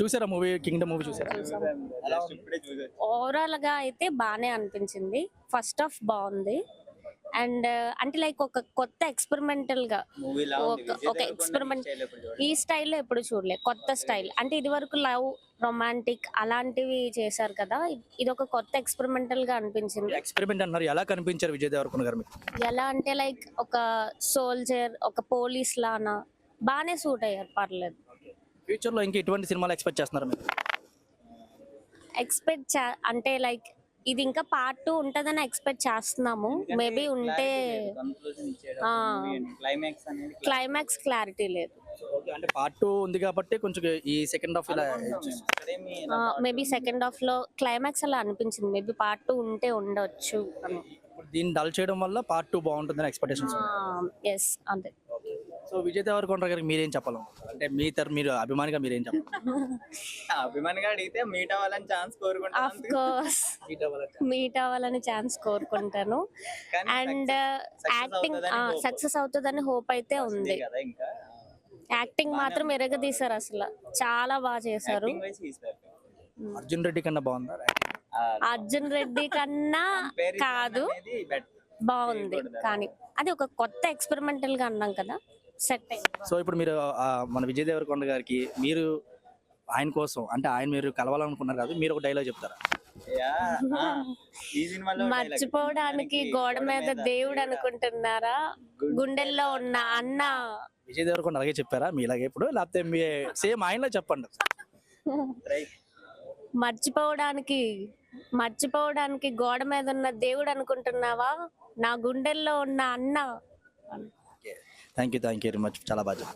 చూసారా movie Kingdom movie చూసారా? Overall గా అయితే బానే అనిపించింది. ఫస్ట్ హాఫ్ బాగుంది. అండ్ అంటే లైక్ ఒక కొత్త ఎక్స్పెరిమెంటల్ గా ఒక ఎక్స్పెరిమెంట్ ఈ స్టైల్లో ఎప్పుడు చూడలే. కొత్త స్టైల్ అంటే ఇది వరకు లవ్ రొమాంటిక్ అలాంటివి చేశారు కదా, ఇది ఒక కొత్త ఎక్స్పెరిమెంటల్ గా అనిపించింది. ఎక్స్పెరిమెంట్ అన్నారు, ఎలా కనిపించారు విజయ్ దేవరకొండ గారు మీకు? ఎలా అంటే లైక్ ఒక సోల్జర్, ఒక పోలీస్ లానా బానే సూట్ అయ్యారు, పర్లేదు. ఫ్యూచర్ లో ఇంకా ఎటువంటి సినిమాలు ఎక్స్పెక్ట్ చేస్తున్నారు మీరు? అంటే లైక్ ఇది ఇంకా పార్ట్ 2 ఉంటదని ఎక్స్పెక్ట్ చేస్తున్నాము. మేబీ ఉంటే క్లైమాక్స్ క్లారిటీ లేదు. అంటే పార్ట్ 2 ఉంది కాబట్టి కొంచెం ఈ సెకండ్ హాఫ్ ఇలా మేబీ సెకండ్ హాఫ్ లో క్లైమాక్స్ అలా అనిపించింది. మేబీ పార్ట్ 2 ఉంటే ఉండొచ్చు అని. దీన్ని డల్ చేయడం వల్ల పార్ట్ 2 బాగుంటుందని ఎక్స్పెక్టేషన్స్. ఎస్, అంతే. సో విజయ్ దేవరకొండ గారికి మీరేం చెప్పాలి? అంటే మీరు అభిమానిగా మీరేం చెప్పాలి? అభిమానిగా అడిగితే మీట్ అవ్వాలని ఛాన్స్ ఆఫ్ కోర్స్ మీట్ అవ్వాలని ఛాన్స్ కోరుకుంటాను. అండ్ యాక్టింగ్ సక్సెస్ అవుతుందని హోప్ అయితే ఉంది. యాక్టింగ్ మాత్రం ఎరగదీశారు, అసలు చాలా బాగా చేశారు. అర్జున్ రెడ్డి కన్నా బాగుందా? అర్జున్ రెడ్డి కన్నా కాదు, బాగుంది. కానీ అది ఒక కొత్త ఎక్స్పెరిమెంటల్ గా అన్నాం కదా, సెట్ అయింది. సో ఇప్పుడు మీరు మన విజయ్ దేవరకొండ గారికి మీరు ఆయన కోసం అంటే ఆయన మీరు కలవాలనుకున్నారు కదా, మీరు ఒక డైలాగ్ చెప్తారా? మర్చిపోవడానికి గోడ మీద దేవుడు అనుకుంటున్నారా, గుండెల్లో ఉన్న అన్న. విజయ్ దేవరకొండ అలాగే చెప్పారా మీ ఇలాగే ఇప్పుడు, లేకపోతే మీ సేమ్ ఆయనలో చెప్పండి. మర్చిపోవడానికి గోడ మీద ఉన్న దేవుడు అనుకుంటున్నావా, నా గుండెల్లో ఉన్న అన్న. థ్యాంక్ యూ వెరీ మచ్, చాలా బాగా.